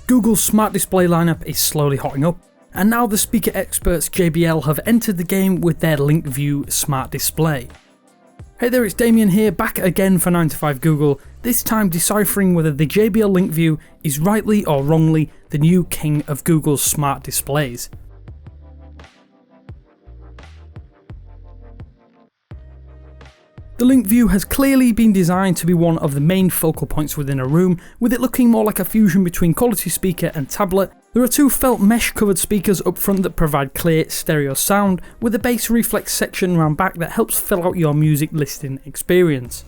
Google's smart display lineup is slowly hotting up, and now the speaker experts JBL have entered the game with their LinkView smart display. Hey there, it's Damien here, back again for 9 to 5 Google, this time deciphering whether the JBL LinkView is rightly or wrongly the new king of Google's smart displays. The LinkView has clearly been designed to be one of the main focal points within a room, with it looking more like a fusion between quality speaker and tablet. There are two felt mesh covered speakers up front that provide clear stereo sound, with a bass reflex section around back that helps fill out your music listening experience.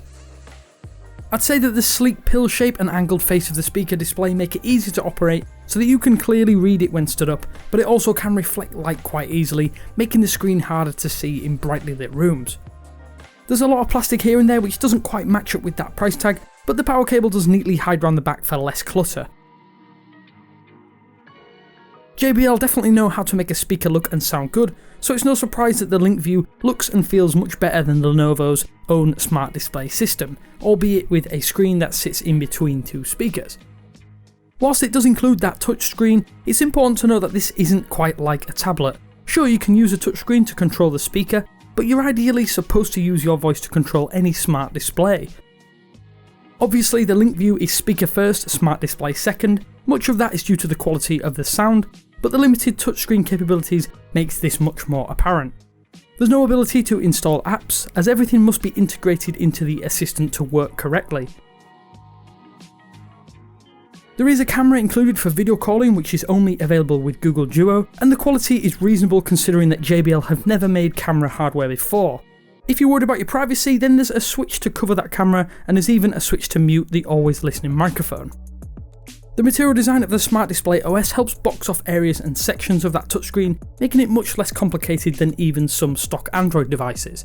I'd say that the sleek pill shape and angled face of the speaker display make it easy to operate so that you can clearly read it when stood up, but it also can reflect light quite easily, making the screen harder to see in brightly lit rooms. There's a lot of plastic here and there which doesn't quite match up with that price tag, but the power cable does neatly hide around the back for less clutter. JBL definitely know how to make a speaker look and sound good, so it's no surprise that the LinkView looks and feels much better than Lenovo's own smart display system, albeit with a screen that sits in between two speakers. Whilst it does include that touchscreen, it's important to know that this isn't quite like a tablet. Sure, you can use a touchscreen to control the speaker, but you're ideally supposed to use your voice to control any smart display. Obviously, the LinkView is speaker first, smart display second. Much of that is due to the quality of the sound, but the limited touchscreen capabilities makes this much more apparent. There's no ability to install apps, as everything must be integrated into the assistant to work correctly. There is a camera included for video calling, which is only available with Google Duo, and the quality is reasonable considering that JBL have never made camera hardware before. If you're worried about your privacy, then there's a switch to cover that camera, and there's even a switch to mute the always listening microphone. The material design of the Smart Display OS helps box off areas and sections of that touchscreen, making it much less complicated than even some stock Android devices.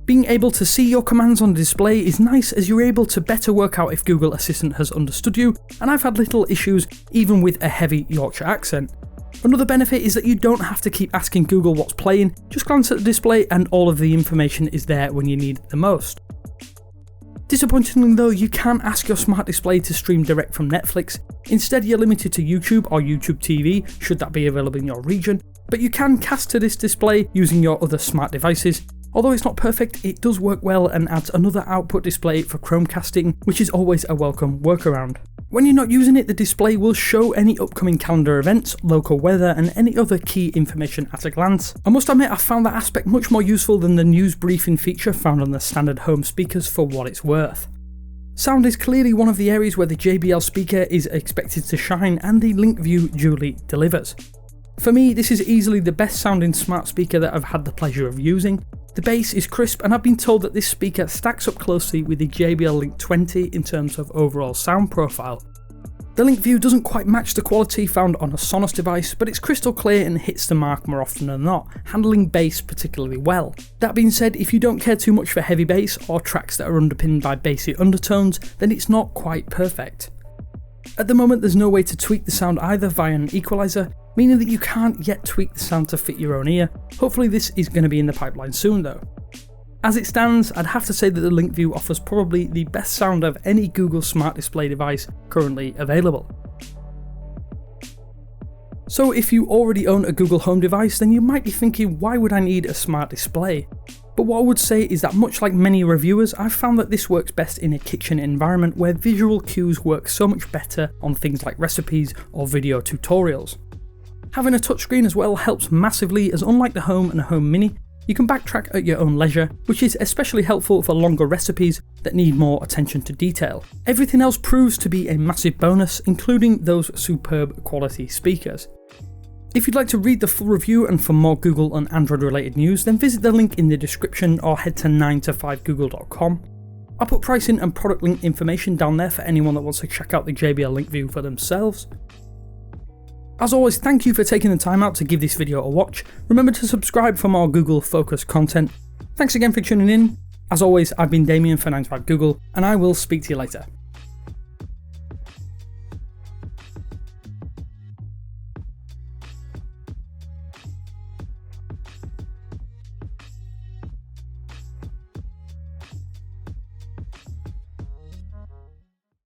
Being able to see your commands on the display is nice, as you're able to better work out if Google Assistant has understood you, and I've had little issues even with a heavy Yorkshire accent. Another benefit is that you don't have to keep asking Google what's playing, just glance at the display and all of the information is there when you need it the most. Disappointingly though, you can ask your smart display to stream direct from Netflix. Instead, you're limited to YouTube or YouTube TV, should that be available in your region, but you can cast to this display using your other smart devices. Although it's not perfect, it does work well and adds another output display for Chromecasting, which is always a welcome workaround. When you're not using it, the display will show any upcoming calendar events, local weather, and any other key information at a glance. I must admit, I found that aspect much more useful than the news briefing feature found on the standard home speakers for what it's worth. Sound is clearly one of the areas where the JBL speaker is expected to shine, and the LinkView duly delivers. For me, this is easily the best sounding smart speaker that I've had the pleasure of using. The bass is crisp, and I've been told that this speaker stacks up closely with the JBL Link 20 in terms of overall sound profile. The LinkView doesn't quite match the quality found on a Sonos device, but it's crystal clear and hits the mark more often than not, handling bass particularly well. That being said, if you don't care too much for heavy bass or tracks that are underpinned by bassy undertones, then it's not quite perfect. At the moment, there's no way to tweak the sound either via an equalizer, meaning that you can't yet tweak the sound to fit your own ear. Hopefully this is going to be in the pipeline soon though. As it stands, I'd have to say that the LinkView offers probably the best sound of any Google Smart Display device currently available. So if you already own a Google Home device, then you might be thinking, why would I need a smart display? But what I would say is that much like many reviewers, I've found that this works best in a kitchen environment where visual cues work so much better on things like recipes or video tutorials. Having a touchscreen as well helps massively, as unlike the Home and Home Mini, you can backtrack at your own leisure, which is especially helpful for longer recipes that need more attention to detail. Everything else proves to be a massive bonus, including those superb quality speakers. If you'd like to read the full review and for more Google and Android related news, then visit the link in the description or head to 9to5google.com. I'll put pricing and product link information down there for anyone that wants to check out the JBL LinkView for themselves. As always, thank you for taking the time out to give this video a watch. Remember to subscribe for more Google focused content. Thanks again for tuning in. As always, I've been Damien for 9to5Google, and I will speak to you later.